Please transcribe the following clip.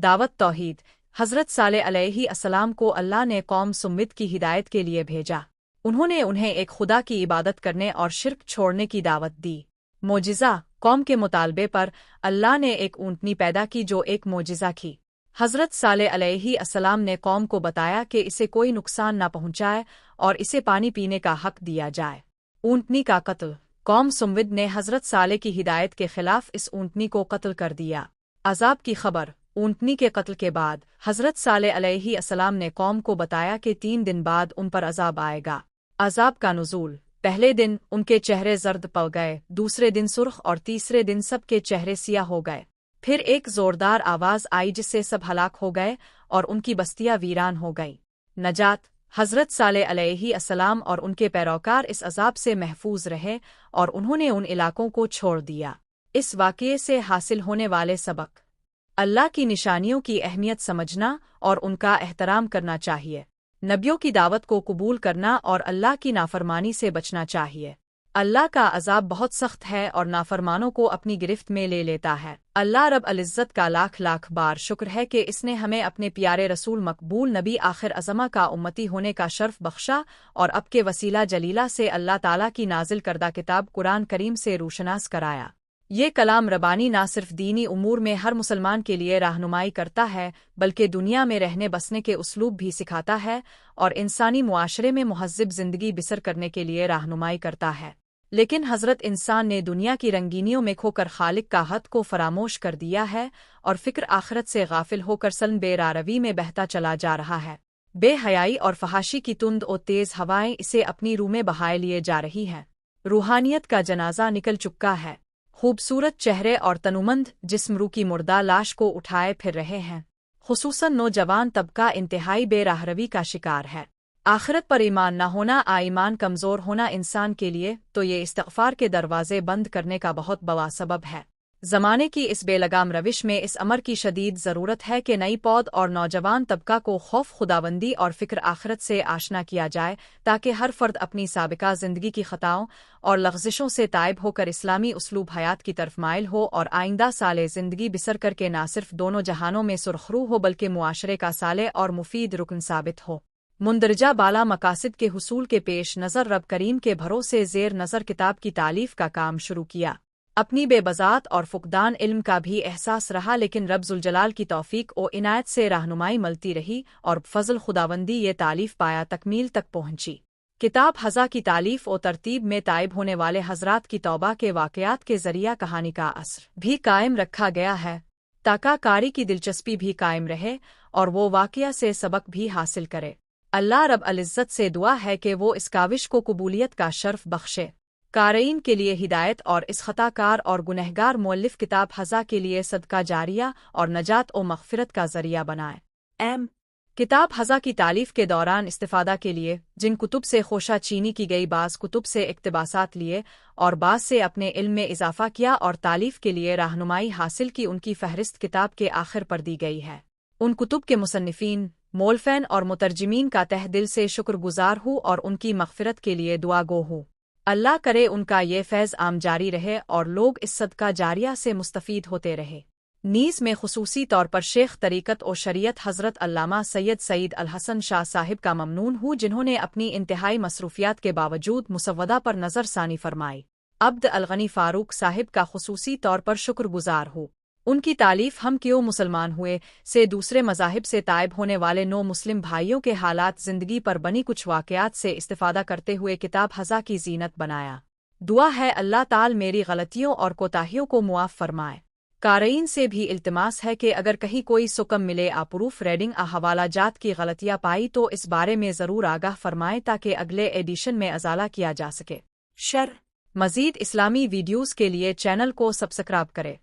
दावत तौहीद। हज़रत सालेह अलैहिस्सलाम को अल्लाह ने कौम सुम्मिद की हिदायत के लिए भेजा। उन्होंने उन्हें एक खुदा की इबादत करने और शिर्क छोड़ने की दावत दी। मोजिज़ा। कौम के मुतालबे पर अल्लाह ने एक ऊँटनी पैदा की जो एक मोजिज़ा थी। हज़रत सालेह अलैहिस्सलाम ने कौम को बताया कि इसे कोई नुकसान न पहुँचाए और इसे पानी पीने का हक दिया जाए। ऊँटनी का कत्ल। कौम सुम्मिद ने हज़रत सालेह की हिदायत के खिलाफ इस ऊँटनी को कत्ल कर दिया। अज़ाब की खबर। ऊँटनी के कत्ल के बाद हज़रत सालेह अलैहिस्सलाम ने कौम को बताया कि 3 दिन बाद उन पर अज़ाब आएगा। अज़ाब का नुज़ूल। पहले दिन उनके चेहरे जर्द पड़ गए, दूसरे दिन सुर्ख और तीसरे दिन सबके चेहरे सियाह हो गए। फिर एक जोरदार आवाज़ आई जिससे सब हलाक हो गए और उनकी बस्तियां वीरान हो गईं। नजात। हज़रत सालेह अलैहिस्सलाम और उनके पैरोकार इस अज़ाब से महफूज रहे और उन्होंने उन इलाकों को छोड़ दिया। इस वाक़ये से हासिल होने वाले सबक। अल्लाह की निशानियों की अहमियत समझना और उनका एहतराम करना चाहिए। नबियों की दावत को कबूल करना और अल्लाह की नाफरमानी से बचना चाहिए। अल्लाह का अज़ाब बहुत सख्त है और नाफरमानों को अपनी गिरफ्त में ले लेता है। अल्लाह रब अल इज़्ज़त का लाख लाख बार शुक्र है कि इसने हमें अपने प्यारे रसूल मकबूल नबी आखिर अज़मा का उम्मती होने का शर्फ बख्शा और अब के वसीला जलीला से अल्लाह ताला की नाजिल करदा किताब कुरान करीम से रोशनास कराया। ये कलाम रबानी ना सिर्फ दीनी उमूर में हर मुसलमान के लिए रहनुमाई करता है बल्कि दुनिया में रहने बसने के उसलूब भी सिखाता है और इंसानी मुआशरे में मुहज़्ज़िब ज़िंदगी बिसर करने के लिए रहनुमाई करता है। लेकिन हज़रत इंसान ने दुनिया की रंगीनियों में खोकर खालिक का हद को फरामोश कर दिया है और फ़िक्र आखिरत से गाफिल होकर सन बेरारवी में बहता चला जा रहा है। बेहयाई और फहाशी की तुंद और तेज़ हवाएं इसे अपनी रूह में बहाए लिए जा रही हैं। रूहानियत का जनाजा निकल चुका है। खूबसूरत चेहरे और तनुमंद जिस्म रूह की मुर्दा लाश को उठाए फिर रहे हैं। खुसूसन नौजवान तबका इंतहाई बेराहरवी का शिकार है। आखिरत पर ईमान न होना ईमान कमज़ोर होना इंसान के लिए तो ये इस्तिग़फ़ार के दरवाज़े बंद करने का बहुत बड़ा सबब है। ज़माने की इस बेलगाम रविश में इस अमर की शदीद ज़रूरत है कि नई पौध और नौजवान तबका को खौफ खुदाबंदी और फ़िक्र आखिरत से आशना किया जाए ताकि हर फ़र्द अपनी साबिका ज़िंदगी की ख़ताओं और लग़ज़िशों से ताइब होकर इस्लामी उसलूब हयात की तरफ माइल हो और आइंदा साले ज़िंदगी बिसर करके ना सिर्फ दोनों जहानों में सुरखरू हो बल्कि मुआशरे का साले और मुफीद रुकन साबित हो। मुंदरजा बाला मकासद के हुसूल के पेश नज़र रब करीम के भरोसे ज़ेर नज़र किताब की तालीफ़ का काम शुरू किया। अपनी बेबज़ात और फुक़दान इल्म का भी एहसास रहा लेकिन रब ज़ुल जलाल की तौफ़ीक़ और इनायत से रहनुमाई मिलती रही और फ़ज़ल खुदाबंदी ये तालीफ़ पाया तकमील तक पहुँची। किताब हज़ा की तालीफ़ और तरतीब में ताइब होने वाले हज़रात की तौबा के वाक़यात के ज़रिया कहानी का असर भी कायम रखा गया है ताकि कारी की दिलचस्पी भी कायम रहे और वो वाक़या से सबक भी हासिल करे। अल्लाह रब अल इज़्ज़त से दुआ है कि वो इस काविश को कबूलियत का शर्फ बख्शे। क़ारीन के लिए हिदायत और इस ख़ताकार और गुनहगार मुअल्लिफ़ किताब हज़ा के लिए सदका जारिया और नजात और मग़फ़िरत का ज़रिया बनाए। किताब हज़ा की तालीफ़ के दौरान इस्तिफ़ादा के लिए जिन कुतुब से खोशा चीनी की गई बाज़ कुतुब से इक़्तिबासात लिए और बाज़ से अपने इल्म में इजाफ़ा किया और तालीफ़ के लिए रहनुमाई हासिल की उनकी फ़हरिस्त किताब के आखिर पर दी गई है। उन कुतुब के मुसन्निफ़ीन मोलफ़ैन और मुतरजिमीन का तह दिल से शुक्रगुज़ार हूँ और उनकी मग़फ़िरत के लिए दुआ गो हूँ। अल्लाह करे उनका ये फैज़ आम जारी रहे और लोग इस सदका जारिया से मुस्तफ़ीद होते रहे। नीज़ में खुसूसी तौर पर शेख तरीक़त और शरीयत हज़रत अल्लामा सैयद सईद अल हसन शाह साहिब का ममनून हूँ जिन्होंने अपनी इंतहाई मसरूफ़ियात के बावजूद मुसव्वदा पर नज़र सानी फरमाई। अब्द अल गनी फ़ारूक साहिब का खुसूसी तौर पर शुक्रगुज़ार हूँ। उनकी तालीफ़ हम क्यों मुसलमान हुए से दूसरे मज़ाहिब से ताइब होने वाले 9 मुस्लिम भाइयों के हालात ज़िंदगी पर बनी कुछ वाक़यात से इस्तिफ़ादा करते हुए किताब हज़ा की ज़ीनत बनाया। दुआ है अल्लाह ताल मेरी गलतियों और कोताहियों को मुआफ़ फरमाए। क़ारीन से भी इल्तिमास है कि अगर कहीं कोई सुकम मिले प्रूफ रेडिंग हवाला जात की गलतियाँ पाई तो इस बारे में ज़रूर आगाह फरमाएँ ताकि अगले एडिशन में अज़ाला किया जा सके। मज़ीद इस्लामी वीडियोज़ के लिए चैनल को सब्सक्राइब करें।